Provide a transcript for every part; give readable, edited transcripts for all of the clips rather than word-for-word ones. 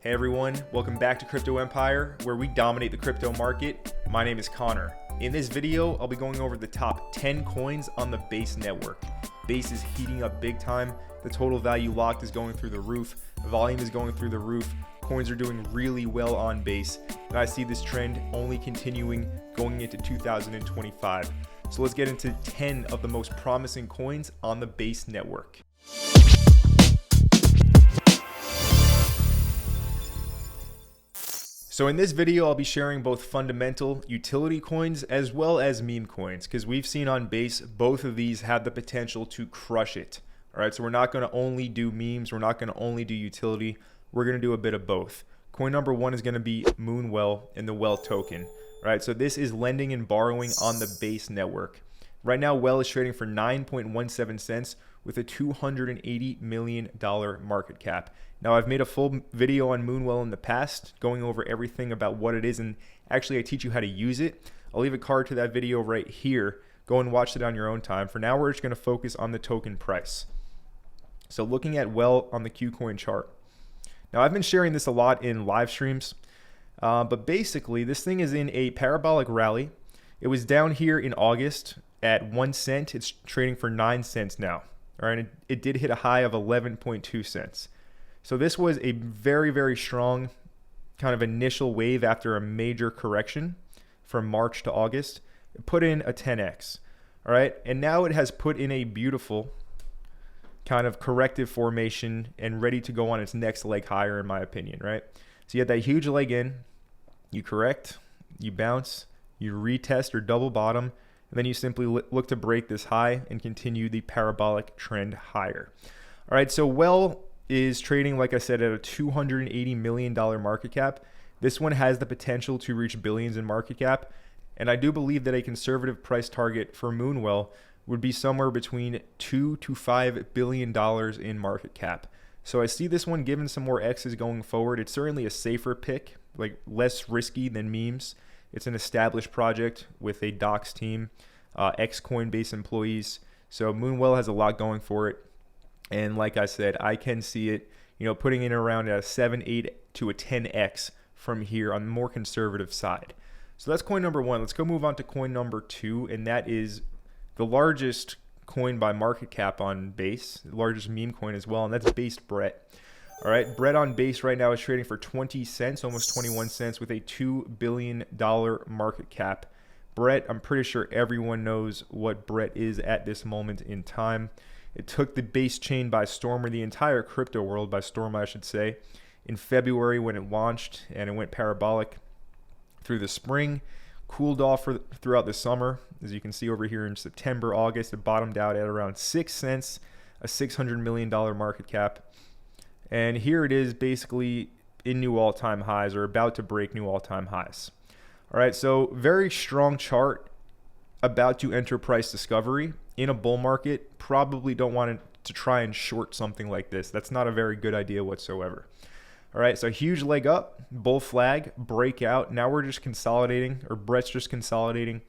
Hey everyone, welcome back to Crypto Empire, where we dominate the crypto market. My name is Connor. In this video, I'll be going over the top 10 coins on the Base network. Base is heating up big time. The total value locked is going through the roof. Volume is going through the roof. Coins are doing really well on Base. And I see this trend only continuing going into 2025. So let's get into 10 of the most promising coins on the Base network. So in this video, I'll be sharing both fundamental utility coins as well as meme coins, because we've seen on Base, both of these have the potential to crush it. All right, so we're not going to only do memes. We're not going to only do utility. We're going to do a bit of both. Coin number one is going to be Moonwell and the Well token. All right, so this is lending and borrowing on the Base network. Right now, Well is trading for 9.17 cents with a $280 million market cap. Now, I've made a full video on Moonwell in the past, going over everything about what it is, and actually I teach you how to use it. I'll leave a card to that video right here. Go and watch it on your own time. For now, we're just going to focus on the token price. So looking at Well on the KuCoin chart. Now, I've been sharing this a lot in live streams, but basically this thing is in a parabolic rally. It was down here in August at 1 cent. It's trading for 9 cents now. All right, it did hit a high of 11.2 cents. So this was a very, very strong kind of initial wave after a major correction from March to August. It put in a 10x, all right? And now it has put in a beautiful kind of corrective formation and ready to go on its next leg higher, in my opinion, right? So you had that huge leg in, you correct, you bounce, you retest or double bottom, and then you simply look to break this high and continue the parabolic trend higher. All right, so Well is trading, like I said, at a $280 million market cap. This one has the potential to reach billions in market cap. And I do believe that a conservative price target for Moonwell would be somewhere between $2 to $5 billion in market cap. So I see this one given some more X's going forward. It's certainly a safer pick, like less risky than memes. It's an established project with a docs team, ex-Coinbase employees. So Moonwell has a lot going for it. And like I said, I can see it, putting in around a 7, 8 to a 10x from here on the more conservative side. So that's coin number one. Let's go move on to coin number two, and that is the largest coin by market cap on Base, the largest meme coin as well, and that's Based Brett. All right, Brett on Base right now is trading for 20 cents, almost 21 cents, with a $2 billion market cap. Brett, I'm pretty sure everyone knows what Brett is at this moment in time. It took the Base chain by storm, or the entire crypto world by storm, I should say, in February when it launched, and it went parabolic through the spring, cooled off throughout the summer. As you can see over here in September, August, it bottomed out at around 6 cents, a $600 million market cap. And here it is basically in new all-time highs, or about to break new all-time highs. All right, so very strong chart, about to enter price discovery. In a bull market, probably don't want to try and short something like this. That's not a very good idea whatsoever. All right, so huge leg up, bull flag, breakout. Now we're just consolidating, or Brett's just consolidating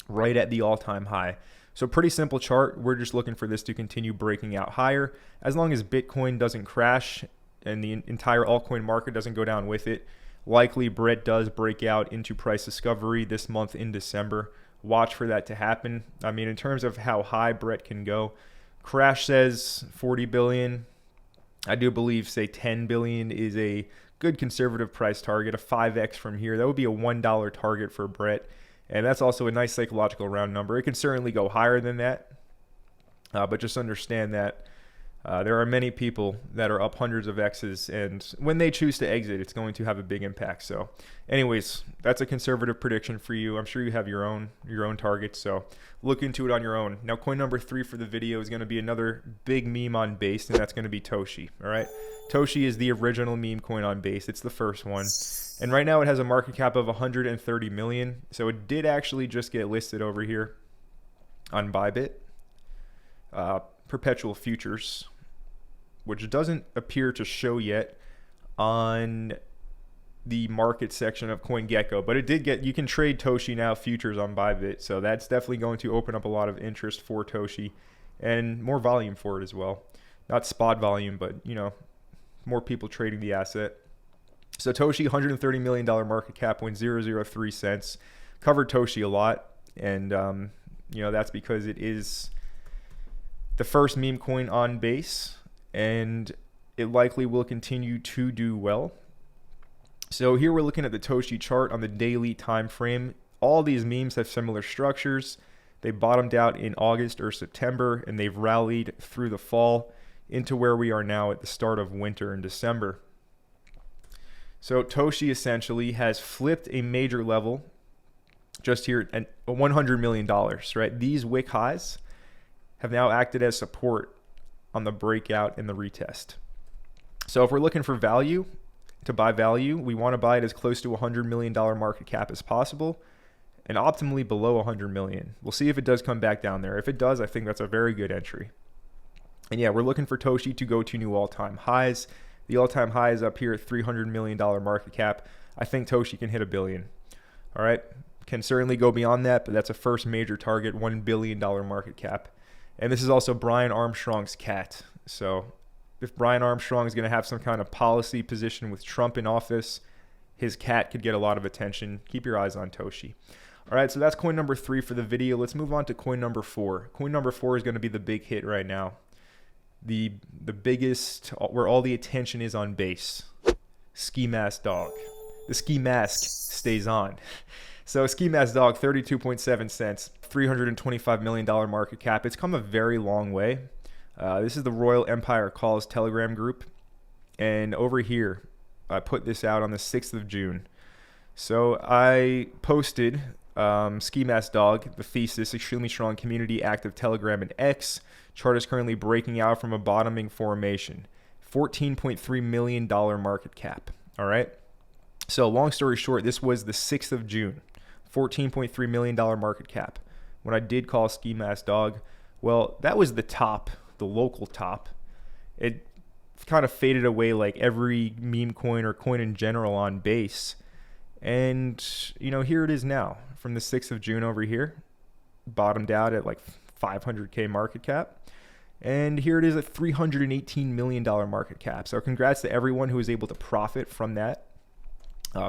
right at the all-time high. So pretty simple chart. We're just looking for this to continue breaking out higher. As long as Bitcoin doesn't crash and the entire altcoin market doesn't go down with it, likely Brett does break out into price discovery this month in December. Watch for that to happen. I mean, in terms of how high Brett can go, Crash says 40 billion. I do believe, say, 10 billion is a good conservative price target, a 5x from here. That would be a $1 target for Brett. And that's also a nice psychological round number. It can certainly go higher than that. But just understand that there are many people that are up hundreds of X's, and when they choose to exit, it's going to have a big impact. So anyways, that's a conservative prediction for you. I'm sure you have your own targets, so look into it on your own. Now, coin number three for the video is going to be another big meme on Base, and that's going to be Toshi. All right, Toshi is the original meme coin on Base. It's the first one, and right now it has a market cap of 130 million. So it did actually just get listed over here on Bitget, perpetual futures, which doesn't appear to show yet on the market section of CoinGecko, but it did get, you can trade Toshi now futures on Bitget, so that's definitely going to open up a lot of interest for Toshi and more volume for it as well. Not spot volume, but more people trading the asset. Satoshi, $130 million market cap, 0.003 cents. Covered Toshi a lot, and that's because it is the first meme coin on Base, and it likely will continue to do well. So here we're looking at the Toshi chart on the daily time frame. All these memes have similar structures. They bottomed out in August or September, and they've rallied through the fall into where we are now at the start of winter in December. So Toshi essentially has flipped a major level just here at $100 million, right? These wick highs have now acted as support on the breakout and the retest. So if we're looking for value, to buy value, we want to buy it as close to $100 million market cap as possible, and optimally below 100 million. We'll see if it does come back down there. If it does, I think that's a very good entry. And yeah, we're looking for Toshi to go to new all-time highs. The all-time high is up here at $300 million market cap. I think Toshi can hit $1 billion. All right, can certainly go beyond that, but that's a first major target, $1 billion market cap. And this is also Brian Armstrong's cat. So if Brian Armstrong is going to have some kind of policy position with Trump in office, his cat could get a lot of attention. Keep your eyes on Toshi. All right, so that's coin number 3 for the video. Let's move on to coin number 4. Coin number 4 is going to be the big hit right now. The biggest, where all the attention is on Base. Ski Mask Dog. The ski mask stays on. So Ski Mask Dog, 32.7 cents, $325 million market cap. It's come a very long way. This is the Royal Empire Calls Telegram group. And over here, I put this out on the 6th of June. So I posted Ski Mask Dog, the thesis, extremely strong community, active Telegram and X. Chart is currently breaking out from a bottoming formation. $14.3 million market cap. All right. So long story short, this was the 6th of June. $14.3 million market cap. When I did call Ski Mask Dog, well, that was the top, the local top. It kind of faded away like every meme coin or coin in general on Base. And, here it is now from the 6th of June over here. Bottomed out at like 500K market cap. And here it is at $318 million market cap. So congrats to everyone who was able to profit from that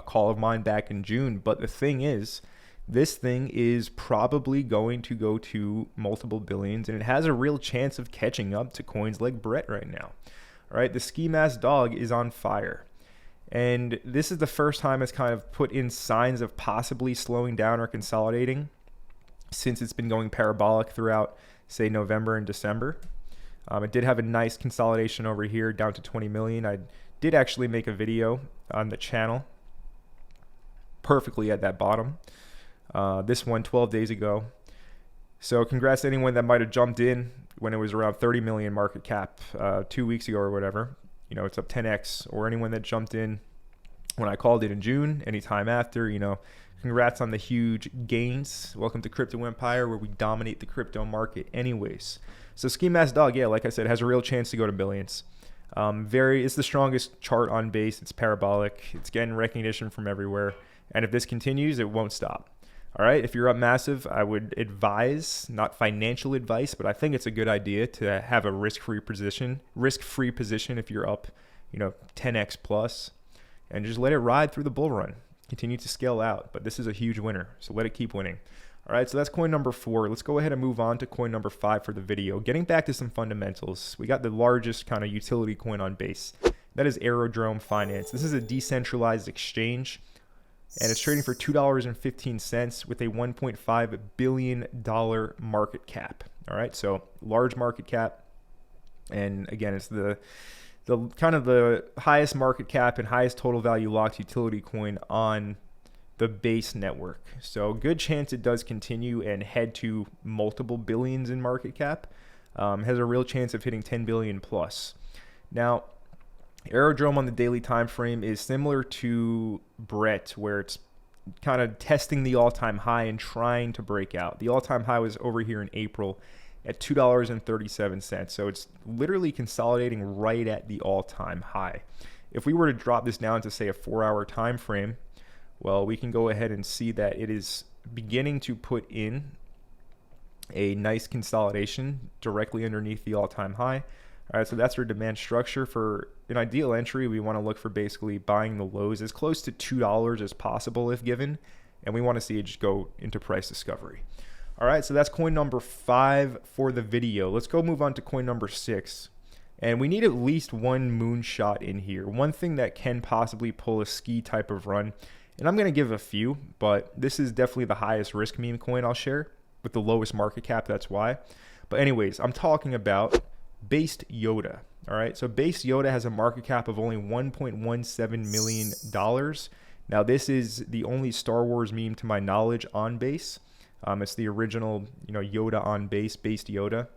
call of mine back in June. But the thing is, this thing is probably going to go to multiple billions, and it has a real chance of catching up to coins like Brett right now. All right, the Ski Mask Dog is on fire. And this is the first time it's kind of put in signs of possibly slowing down or consolidating since it's been going parabolic throughout, say, November and December. It did have a nice consolidation over here down to 20 million. I did actually make a video on the channel perfectly at that bottom. This one 12 days ago. So congrats to anyone that might have jumped in when it was around 30 million market cap 2 weeks ago or whatever. It's up 10x, or anyone that jumped in when I called it in June, anytime after, congrats on the huge gains. Welcome to Crypto Empire, where we dominate the crypto market anyways. So Ski Mask Dog, yeah, like I said, has a real chance to go to billions. It's the strongest chart on Base. It's parabolic. It's getting recognition from everywhere. And if this continues, it won't stop. All right, if you're up massive, I would advise, not financial advice, but I think it's a good idea to have a risk-free position if you're up, 10x plus, and just let it ride through the bull run. Continue to scale out, but this is a huge winner, so let it keep winning. All right, so that's coin number 4. Let's go ahead and move on to coin number 5 for the video. Getting back to some fundamentals, we got the largest kind of utility coin on Base. That is Aerodrome Finance. This is a decentralized exchange, and it's trading for $2.15 with a $1.5 billion market cap. All right, so large market cap. And again, it's the kind of the highest market cap and highest total value locked utility coin on the Base network. So good chance it does continue and head to multiple billions in market cap. Has a real chance of hitting 10 billion plus. Now, Aerodrome on the daily time frame is similar to Brett, where it's kind of testing the all-time high and trying to break out. The all-time high was over here in April at $2.37. So it's literally consolidating right at the all-time high. If we were to drop this down to, say, a 4-hour time frame, well, we can go ahead and see that it is beginning to put in a nice consolidation directly underneath the all-time high. All right, so that's our demand structure. For an ideal entry, we want to look for basically buying the lows as close to $2 as possible if given, and we want to see it just go into price discovery. All right, so that's coin number 5 for the video. Let's go move on to coin number 6. And we need at least one moonshot in here. One thing that can possibly pull a ski type of run, and I'm going to give a few, but this is definitely the highest risk meme coin I'll share with the lowest market cap, that's why. But anyways, I'm talking about Based Yoda. All right, so Based Yoda has a market cap of only $1.17 million. Now, this is the only Star Wars meme to my knowledge on Base. It's the original, Yoda on Base, Based Yoda.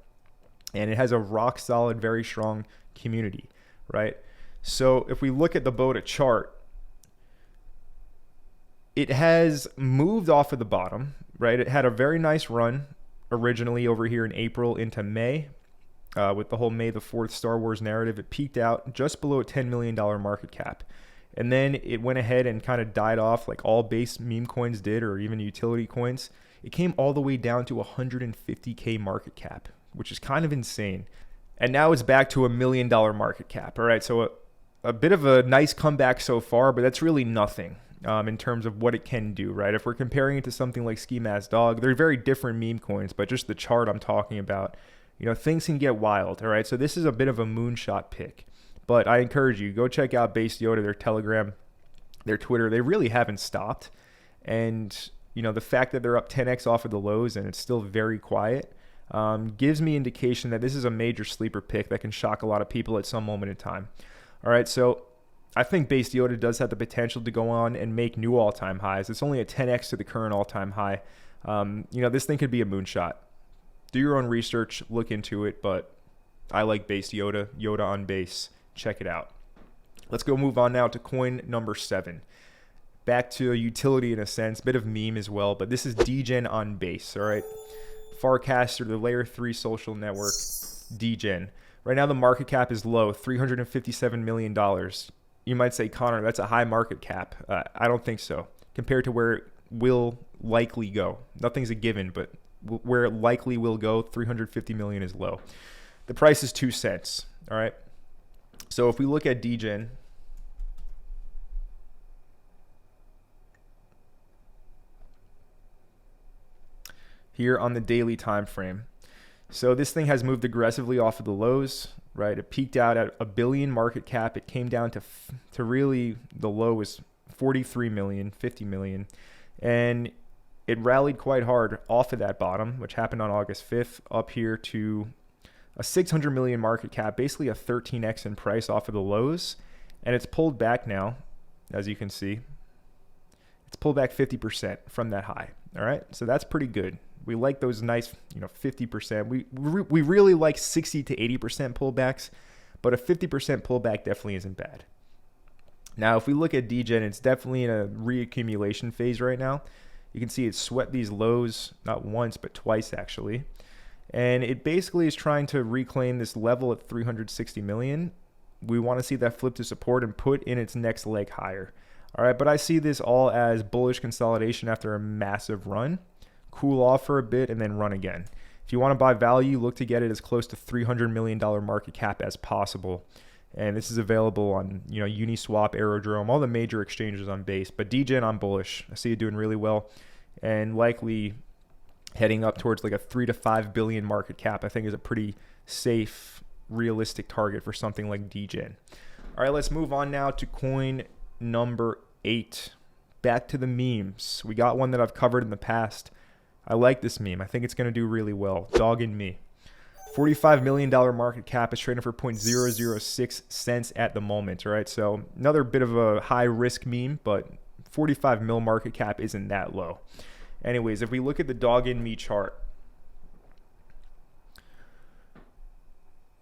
And it has a rock solid, very strong community, right? So if we look at the BOTA chart, it has moved off of the bottom, right? It had a very nice run originally over here in April into May. With the whole May the 4th Star Wars narrative, it peaked out just below a $10 million market cap. And then it went ahead and kind of died off like all base meme coins did, or even utility coins. It came all the way down to 150K market cap, which is kind of insane. And now it's back to $1 million market cap. All right, so a bit of a nice comeback so far, but that's really nothing in terms of what it can do, right? If we're comparing it to something like Ski Mask Dog, they're very different meme coins, but just the chart I'm talking about, things can get wild, all right? So this is a bit of a moonshot pick, but I encourage you, go check out Based Yoda, their Telegram, their Twitter. They really haven't stopped. And, the fact that they're up 10x off of the lows and it's still very quiet gives me indication that this is a major sleeper pick that can shock a lot of people at some moment in time. All right, so I think Based Yoda does have the potential to go on and make new all-time highs. It's only a 10x to the current all-time high. This thing could be a moonshot. Do your own research, look into it, but I like Based Yoda, Yoda on Base. Check it out. Let's go move on now to coin number 7. Back to a utility in a sense, bit of meme as well, but this is Degen on Base, all right? Farcaster, the layer 3 social network, Degen. Right now the market cap is low, $357 million. You might say, Connor, that's a high market cap. I don't think so, compared to where it will likely go. Nothing's a given, but where it likely will go, 350 million is low. The price is 2 cents. All right. So if we look at Degen, here on the daily time frame, so this thing has moved aggressively off of the lows, right? It peaked out at $1 billion market cap. It came down to really the low was 43 million, 50 million, and it rallied quite hard off of that bottom, which happened on August 5th, up here to a 600 million market cap, basically a 13x in price off of the lows. And it's pulled back now, as you can see. It's pulled back 50% from that high. All right, so that's pretty good. We like those nice, 50%. We really like 60 to 80% pullbacks, but a 50% pullback definitely isn't bad. Now, if we look at Degen, it's definitely in a reaccumulation phase right now. You can see it swept these lows not once, but twice actually. And it basically is trying to reclaim this level at 360 million. We want to see that flip to support and put in its next leg higher. All right, but I see this all as bullish consolidation after a massive run. Cool off for a bit and then run again. If you want to buy value, look to get it as close to $300 million market cap as possible. And this is available on, Uniswap, Aerodrome, all the major exchanges on Base. But Degen, I'm bullish. I see it doing really well, and likely heading up towards like a 3 to 5 billion market cap. I think is a pretty safe, realistic target for something like Degen. All right, let's move on now to coin number 8. Back to the memes. We got one that I've covered in the past. I like this meme. I think it's going to do really well. Dog and me. $45 million market cap is trading for 0.006 cents at the moment. All right, so another bit of a high risk meme, but 45 mil market cap isn't that low. Anyways, if we look at the dog and me chart,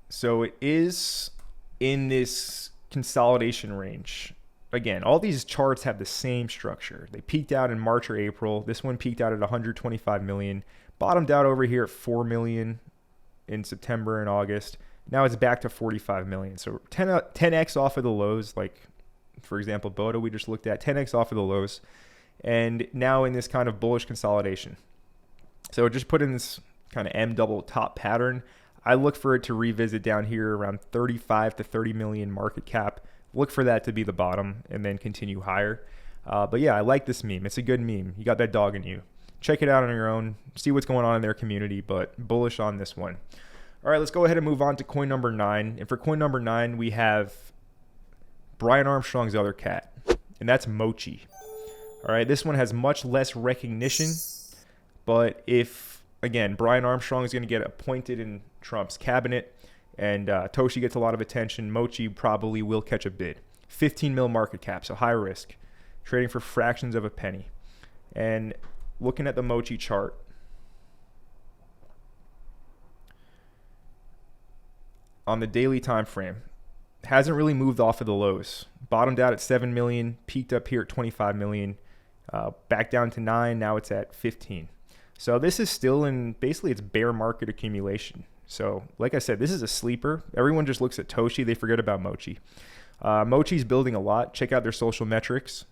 so it is in this consolidation range. Again, all these charts have the same structure. They peaked out in March or April. This one peaked out at 125 million, bottomed out over here at 4 million in September and August. Now it's back to 45 million. So 10x off of the lows, like for example, BOTA we just looked at, 10x off of the lows, and now in this kind of bullish consolidation. So just put in this kind of M double top pattern. I look for it to revisit down here around 35 to 30 million market cap. Look for that to be the bottom and then continue higher. But yeah, I like this meme. It's a good meme. You got that dog in you. Check it out on your own. See what's going on in their community, but bullish on this one. All right, let's go ahead and move on to coin number 9. And for coin number 9, we have Brian Armstrong's other cat, and that's Mochi. All right, this one has much less recognition, but if, again, Brian Armstrong is going to get appointed in Trump's cabinet and Toshi gets a lot of attention, Mochi probably will catch a bid. 15 mil market cap, so high risk, trading for fractions of a penny. And looking at the Mochi chart, on the daily time frame, hasn't really moved off of the lows. Bottomed out at 7 million, peaked up here at 25 million, back down to 9, now it's at 15. So this is still in, basically it's bear market accumulation. So like I said, this is a sleeper. Everyone just looks at Toshi, they forget about Mochi. Mochi's building a lot. Check out their social metrics,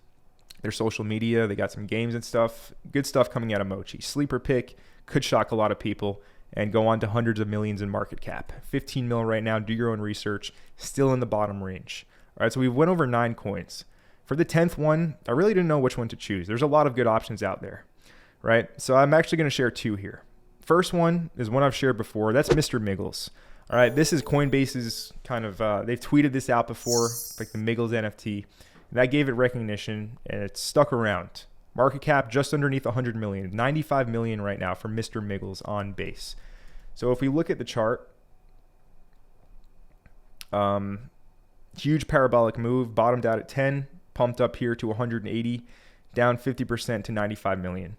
their social media. They got some games and stuff. Good stuff coming out of Mochi. Sleeper pick, could shock a lot of people and go on to hundreds of millions in market cap. 15 mil right now, do your own research, still in the bottom range. All right, so we went over 9 coins. For the 10th one, I really didn't know which one to choose. There's a lot of good options out there, right? So I'm actually gonna share 2 here. First one is one I've shared before. That's Mr. Miggles. All right, this is Coinbase's kind of, they've tweeted this out before, like the Miggles NFT. And that gave it recognition and it's stuck around. Market cap just underneath 100 million, 95 million right now for Mr. Miggles on base. So if we look at the chart, huge parabolic move, bottomed out at 10, pumped up here to 180, down 50% to 95 million.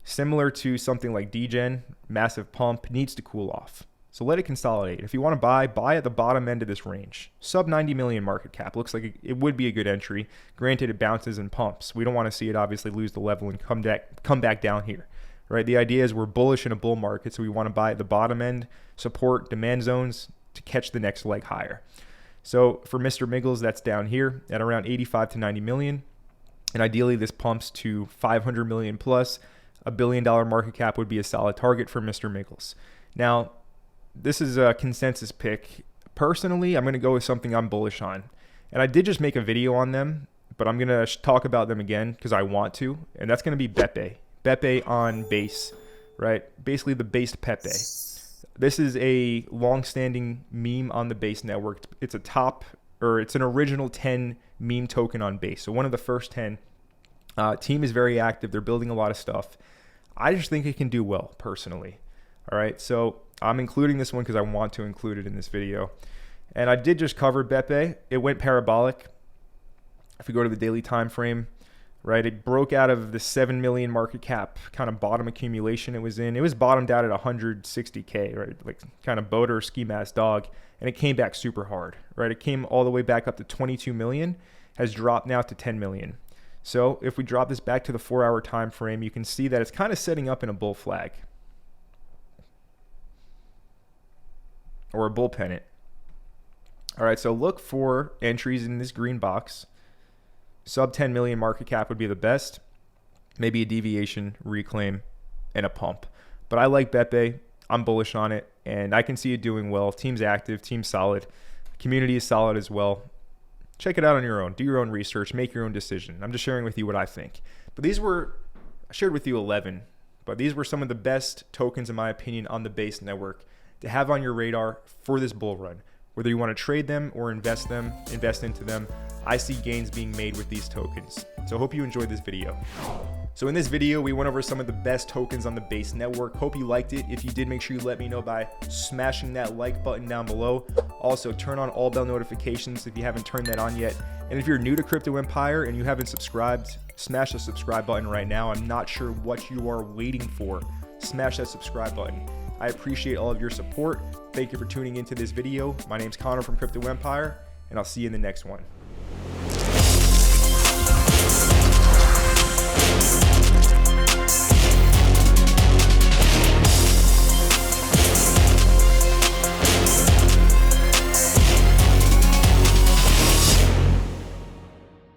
Similar to something like DGen, massive pump, needs to cool off. So let it consolidate. If you want to buy at the bottom end of this range. Sub 90 million market cap. Looks like it would be a good entry. Granted, it bounces and pumps. We don't want to see it obviously lose the level and come back down here. Right? The idea is we're bullish in a bull market, so we want to buy at the bottom end, support demand zones to catch the next leg higher. So for Mr. Miggles, that's down here at around 85 to 90 million. And ideally, this pumps to 500 million plus. $1 billion market cap would be a solid target for Mr. Miggles. Now, this is a consensus pick. Personally, I'm going to go with something I'm bullish on. And I did just make a video on them, but I'm going to talk about them again because I want to. And that's going to be Bepe. Bepe on base, right? Basically the based Pepe. This is a long-standing meme on the base network. It's it's an original 10 meme token on base. So one of the first 10. Team is very active. They're building a lot of stuff. I just think it can do well, personally. All right, so I'm including this one because I want to include it in this video. And I did just cover Bepe. It went parabolic. If we go to the daily time frame, right, it broke out of the 7 million market cap kind of bottom accumulation it was in. It was bottomed out at 160K, right, like kind of boater ski mask dog, and it came back super hard, right? It came all the way back up to 22 million, has dropped now to 10 million. So if we drop this back to the 4-hour time frame, you can see that it's kind of setting up in a bull flag or a bull pennant. All right, so look for entries in this green box. Sub 10 million market cap would be the best. Maybe a deviation, reclaim, and a pump. But I like Bepe. I'm bullish on it, and I can see it doing well. Team's active, team's solid. Community is solid as well. Check it out on your own. Do your own research. Make your own decision. I'm just sharing with you what I think. But I shared with you 11, but these were some of the best tokens, in my opinion, on the base network to have on your radar for this bull run. Whether you want to trade them or invest into them, I see gains being made with these tokens. So I hope you enjoyed this video. So in this video, we went over some of the best tokens on the base network. Hope you liked it. If you did, make sure you let me know by smashing that like button down below. Also, turn on all bell notifications if you haven't turned that on yet. And if you're new to Crypto Empire and you haven't subscribed, smash the subscribe button right now. I'm not sure what you are waiting for. Smash that subscribe button. I appreciate all of your support. Thank you for tuning into this video. My name's Connor from Crypto Empire, and I'll see you in the next one.